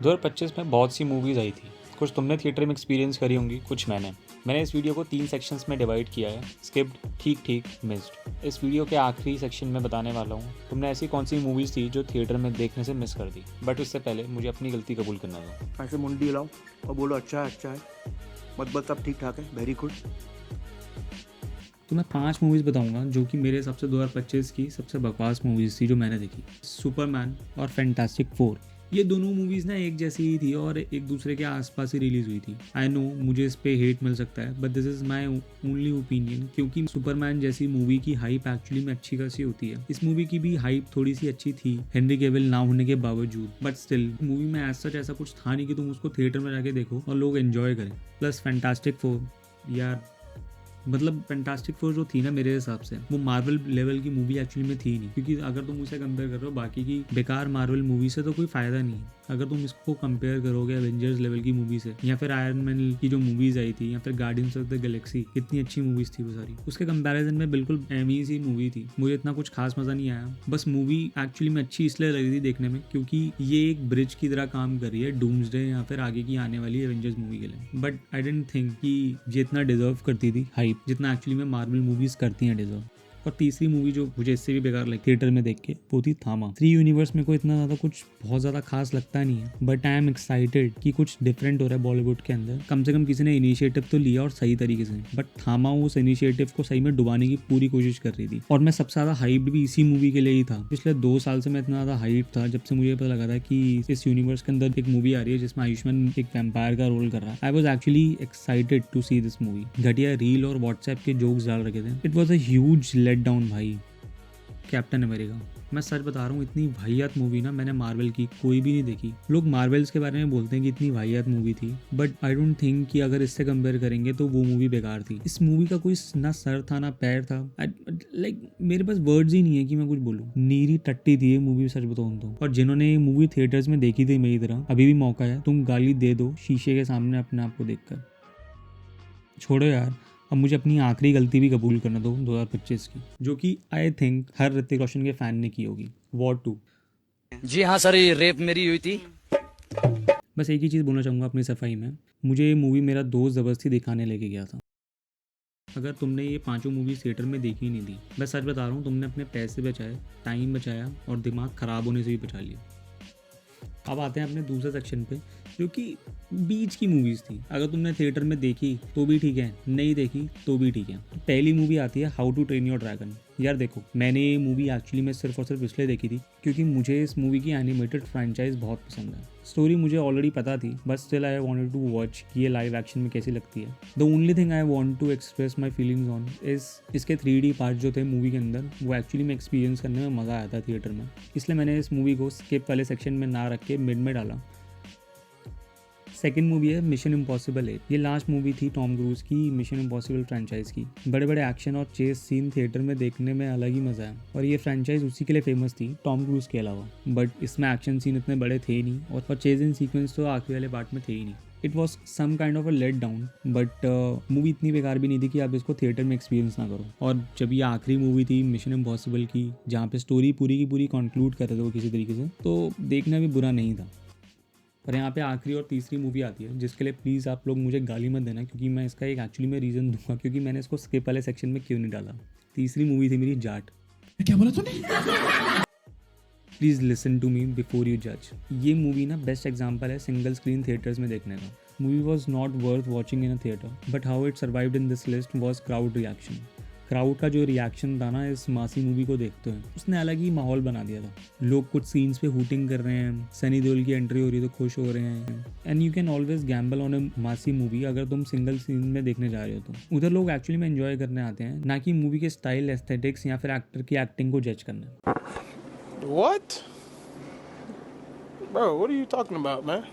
2025 में बहुत सी मूवीज़ आई थी। कुछ तुमने थिएटर में एक्सपीरियंस करी होंगी, कुछ मैंने इस वीडियो को 3 सेक्शंस में डिवाइड किया है: स्किप्ड, ठीक ठीक, मिस्ड। इस वीडियो के आखिरी सेक्शन में बताने वाला हूँ तुमने ऐसी कौन सी मूवीज़ थी जो थिएटर में देखने से मिस कर दी। बट उससे पहले मुझे अपनी गलती कबूल करना दो। ऐसे मुंडी हिलाओ और बोलो अच्छा है मत बस सब ठीक ठाक है, वेरी गुड। तो मैं 5 मूवीज़ बताऊंगा जो कि मेरे हिसाब से 2025 की सबसे बकवास मूवीज़ थी जो मैंने देखी। सुपरमैन और फैंटास्टिक फोर, ये दोनों मूवीज़ ना एक जैसी ही थी और एक दूसरे के आसपास ही रिलीज़ हुई थी। आई नो मुझे इस पे हेट मिल सकता है, but this is my only opinion, क्योंकि सुपरमैन जैसी मूवी की हाइप एक्चुअली में अच्छी खासी होती है। इस मूवी की भी हाइप थोड़ी सी अच्छी थी हेनरी कैविल ना होने के बावजूद, बट स्टिल मूवी में एज सच ऐसा कुछ था नहीं कि तुम उसको थिएटर में जाके देखो और लोग एंजॉय करें। प्लस फैंटास्टिक फोर, यार मतलब फैंटास्टिक फोर जो थी ना, मेरे हिसाब से वो मार्वल लेवल की मूवी एक्चुअली में थी नहीं, क्योंकि अगर तुम उसे कंपेयर कर रहे हो बाकी की बेकार मार्वल मूवी से तो कोई फायदा नहीं है। अगर तुम इसको कंपेयर करोगे एवेंजर्स लेवल की मूवी से, या फिर आयरन मैन की जो मूवीज आई थी, या फिर गार्डियंस ऑफ द गैलेक्सी, कितनी अच्छी मूवीज थी वो सारी, उसके कंपैरिजन में बिल्कुल एमी सी मूवी थी। मुझे इतना कुछ खास मजा नहीं आया। बस मूवी एक्चुअली में अच्छी इसलिए लगी थी देखने में क्योंकि ये एक ब्रिज की तरह काम कर रही है डूम्सडे या फिर आगे की आने वाली एवेंजर्स मूवी के लिए। बट आई डेंट थिंक कि ये इतना डिजर्व करती थी हाइप जितना एक्चुअली में मार्वल मूवीज करती हैं डिजर्व। और तीसरी मूवी जो मुझे इससे भी बेकार लगी थिएटर में देख के, वो थी थामा। 3 यूनिवर्स में कोई इतना ज़्यादा कुछ बहुत ज़्यादा खास लगता नहीं है, बट आई एम एक्साइटेड कि कुछ डिफरेंट हो रहा है बॉलीवुड के अंदर। कम से कम किसी ने इनिशिएटिव तो लिया और सही तरीके से, बट थामा उस इनिशिएटिव को सही में डुबाने की पूरी कोशिश कर रही थी। और मैं सबसे ज़्यादा हाइप भी इसी मूवी के लिए ही था। पिछले 2 साल से मैं इतना ज़्यादा हाइप था जब से मुझे पता लगा था कि इस यूनिवर्स के अंदर एक मूवी आ रही है जिसमें आयुष्मान एक वैम्पायर का रोल कर रहा है। I was actually excited to see this movie. घटिया रील और व्हाट्सएप के जोक्स डाल रखे थे। It was a huge let down भाई। कैप्टन अमेरिका, मैं सच बता रहा हूँ, इतनी वाहियात मूवी ना मैंने मार्वल की कोई भी नहीं देखी। लोग मार्वल्स के बारे में बोलते हैं कि इतनी वाहियात मूवी थी, बट आई डोंट थिंक कि अगर इससे कंपेयर करेंगे तो वो मूवी बेकार थी। इस मूवी का कोई ना सर था ना पैर था। लाइक मेरे पास वर्ड्स ही नहीं है कि मैं कुछ बोलूँ। नीरी टट्टी थी ये मूवी, सच बताऊँ तो। और जिन्होंने ये मूवी थिएटर्स में देखी थी मेरी तरह, अभी भी मौका है, तुम गाली दे दो शीशे के सामने अपने आप को देखकर। छोड़ो यार, अब मुझे अपनी आखिरी गलती भी कबूल करना दो 2025 की, जो कि आई थिंक हर ऋतिक रोशन के फैन ने की होगी, वॉर 2। जी हाँ सर, ये रेप मेरी हुई थी। बस एक ही चीज़ बोलना चाहूँगा अपनी सफाई में, मुझे ये मूवी मेरा दोस्त ज़बरदस्ती दिखाने लेके गया था। अगर तुमने ये 5 मूवी थिएटर में देखी नहीं थी, मैं सच बता रहा हूँ, तुमने अपने पैसे बचाए, टाइम बचाया और दिमाग ख़राब होने से भी बचा लिया। अब आते हैं अपने दूसरे सेक्शन पे, जो कि बीच की मूवीज़ थी। अगर तुमने थिएटर में देखी तो भी ठीक है, नहीं देखी तो भी ठीक है। पहली मूवी आती है how to train your dragon. यार देखो, मैंने ये मूवी एक्चुअली में सिर्फ और सिर्फ इसलिए देखी थी क्योंकि मुझे इस मूवी की एनिमेटेड फ्रेंचाइज बहुत पसंद है। स्टोरी मुझे ऑलरेडी पता थी, but still I wanted to watch कि ये लाइव एक्शन में कैसी लगती है। The only thing I want to express my feelings on इस इसके 3D पार्ट जो थे मूवी के अंदर, वो एक्चुअली में एक्सपीरियंस करने में मज़ा आया था थिएटर में। इसलिए मैंने इस मूवी को स्किप वाले सेक्शन में ना रख के मिड में डाला। सेकेंड मूवी है मिशन इम्पॉसिबल 8। ये लास्ट मूवी थी टॉम क्रूज की मिशन इम्पॉसिबल फ्रेंचाइज की। बड़े बड़े एक्शन और चेस सीन थिएटर में देखने में अलग ही मजा है, और ये फ्रेंचाइज उसी के लिए फेमस थी टॉम क्रूज के अलावा। बट इसमें एक्शन सीन इतने बड़े थे नहीं, और चेजिंग सीक्वेंस तो आखिरी वाले पार्ट में थे ही नहीं। It was some kind of a let down, but movie इतनी बेकार भी नहीं थी कि आप इसको थिएटर में एक्सपीरियंस ना करो। और जब ये आखिरी मूवी थी मिशन इम्पॉसिबल की, जहाँ पे स्टोरी पूरी की पूरी कंक्लूड कर रहे थे वो किसी तरीके से, तो देखना भी बुरा नहीं था। पर यहाँ पे आखिरी और तीसरी मूवी आती है जिसके लिए प्लीज़ आप लोग मुझे गाली मत देना, क्योंकि मैं इसका एक एक्चुअली में रीज़न दूंगा क्योंकि मैंने इसको स्किप वाले सेक्शन में क्यों नहीं डाला। तीसरी मूवी थी मेरी जाट। क्या बोला तूने? Please listen to me before you जज। ये मूवी ना बेस्ट एग्जाम्पल है सिंगल स्क्रीन थिएटर्स में देखने का। Movie was not worth watching in a theatre, but how it survived in this list was crowd reaction. Crowd का जो reaction था ना इस मासी मूवी को देखते हुए, उसने अलग ही माहौल बना दिया था। लोग कुछ सीन्स पे हूटिंग कर रहे हैं, सनी देओल की एंट्री हो रही है तो खुश हो रहे हैं। And you can always Gamble on a मासी मूवी अगर तुम सिंगल सीन में देखने जा रहे हो तो। उधर लोग एक्चुअली में एंजॉय करने आते हैं, ना कि मूवी के स्टाइल, एस्थेटिक्स या फिर एक्टर की एक्टिंग को जज करने। What? Bro, what are you talking about, man?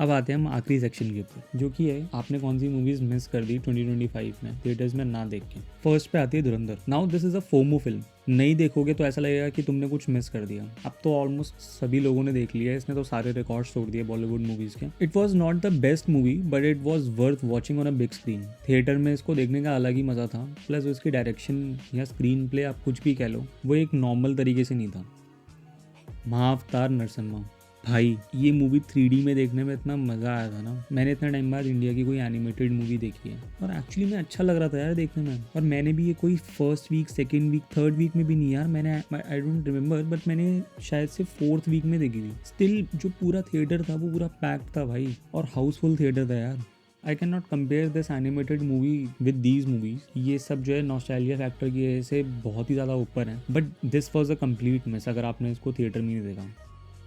अब आते हैं हम आखिरी सेक्शन के ऊपर, जो कि है आपने कौन सी मूवीज मिस कर दी 2025 में थिएटर्स में ना देख के। फर्स्ट पे आती है धुरंधर। Now this is a FOMO film. नहीं देखोगे तो ऐसा लगेगा कि तुमने कुछ मिस कर दिया। अब तो ऑलमोस्ट सभी लोगों ने देख लिया है, इसने तो सारे रिकॉर्ड्स तोड़ दिए बॉलीवुड मूवीज के। It was not the best movie, but it was worth watching on a big screen. Theatre में इसको देखने का अलग ही मजा था। प्लस उसकी डायरेक्शन या स्क्रीन प्ले, आप कुछ भी कह लो, वो एक नॉर्मल तरीके से नहीं था। महाअवतार नरसिम्हा। भाई ये मूवी 3D में देखने में इतना मज़ा आया था ना। मैंने इतना टाइम बाद इंडिया की कोई एनिमेटेड मूवी देखी है और एक्चुअली में अच्छा लग रहा था यार देखने में। और मैंने भी ये कोई first week, second week, third week में भी नहीं यार, मैंने आई डोंट रिमेंबर, बट मैंने शायद से फोर्थ वीक में देखी थी। स्टिल जो पूरा थिएटर था वो पूरा पैक्ड था भाई, और हाउसफुल थिएटर था यार। I can not compare this animated movie with these movies. ये सब जो है नॉस्टैल्जिया फैक्टर की वजह से बहुत ही ज़्यादा ऊपर है, but this was a complete miss अगर आपने इसको थिएटर में नहीं देखा।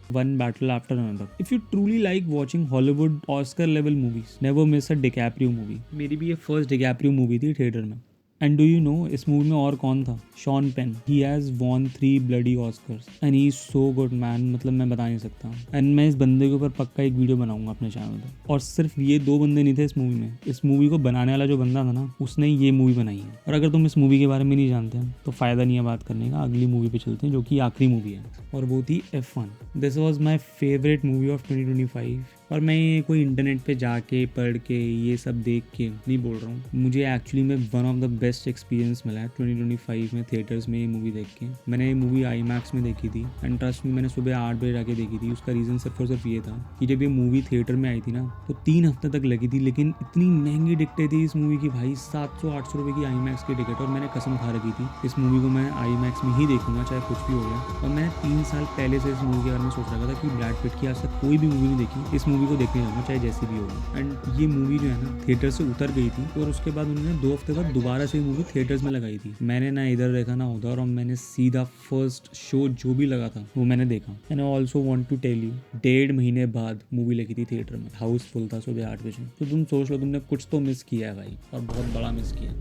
One battle after another. If you truly like watching Hollywood Oscar level movies, never miss a DiCaprio movie. मेरी भी ये फर्स्ट DiCaprio मूवी थी थिएटर में। एंड डू यू नो इस मूवी में और कौन था? Sean Penn. He has won 3 bloody Oscars and he is so good man, मतलब मैं बता नहीं सकता। एंड मैं इस बंदे के ऊपर पक्का एक वीडियो बनाऊंगा अपने चैनल पे। और सिर्फ ये 2 बंदे नहीं थे इस मूवी में, इस मूवी को बनाने वाला जो बंदा था ना, उसने ये मूवी बनाई है। और अगर तुम इस मूवी के बारे में नहीं जानते तो फ़ायदा नहीं है बात करने का, अगली मूवी पे चलते हैं जो कि आखिरी मूवी है, और वो थी F1। This was my favourite movie of 2025। और मैं ये कोई इंटरनेट पे जाके पढ़ के ये सब देख के नहीं बोल रहा हूँ, मुझे एक्चुअली में one of the best experience मिला है 2025 में थिएटर्स में ये मूवी देख के। मैंने ये मूवी IMAX में देखी थी एंड ट्रस्ट में मैंने सुबह 8 बजे जाके देखी थी। उसका रीज़न सिर्फ और सिर्फ ये था कि जब ये मूवी थिएटर में आई थी ना तो 3 हफ्ते तक लगी थी, लेकिन इतनी महंगी टिकटें थी इस मूवी की भाई, 700-800 रुपये की IMAX की टिकट। और मैंने कसम खा रखी थी इस मूवी को मैं IMAX में ही देखूंगा चाहे कुछ भी हो जाए। और मैंने 3 साल पहले से इस मूवी के बारे में सोच रखा था कि ब्रैड पिट की आज तक कोई भी मूवी नहीं देखी, इस मूवी को देखने जाऊँगा चाहे जैसी भी होगी। एंड ये मूवी जो है ना थिएटर से उतर गई थी और उसके बाद उन्होंने 2 हफ्ते बाद दोबारा से मूवी थिएटर्स में लगाई थी। मैंने ना इधर देखा ना उधर, और मैंने सीधा फर्स्ट शो जो भी लगा था वो मैंने देखा। And I also want to tell you 1.5 महीने बाद मूवी लगी थी थिएटर में, हाउसफुल था सुबह 8 बजे। तो तुम सोच लो तुमने कुछ तो मिस किया है भाई, और बहुत बड़ा मिस किया।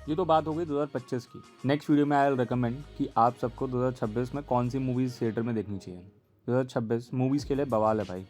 ये तो बात हो गई 2025 की। नेक्स्ट वीडियो में आई विल रिकमेंड कि आप सबको 2026 में कौन सी मूवीज़ थिएटर में देखनी चाहिए। 2026 मूवीज़ के लिए बवाल है भाई।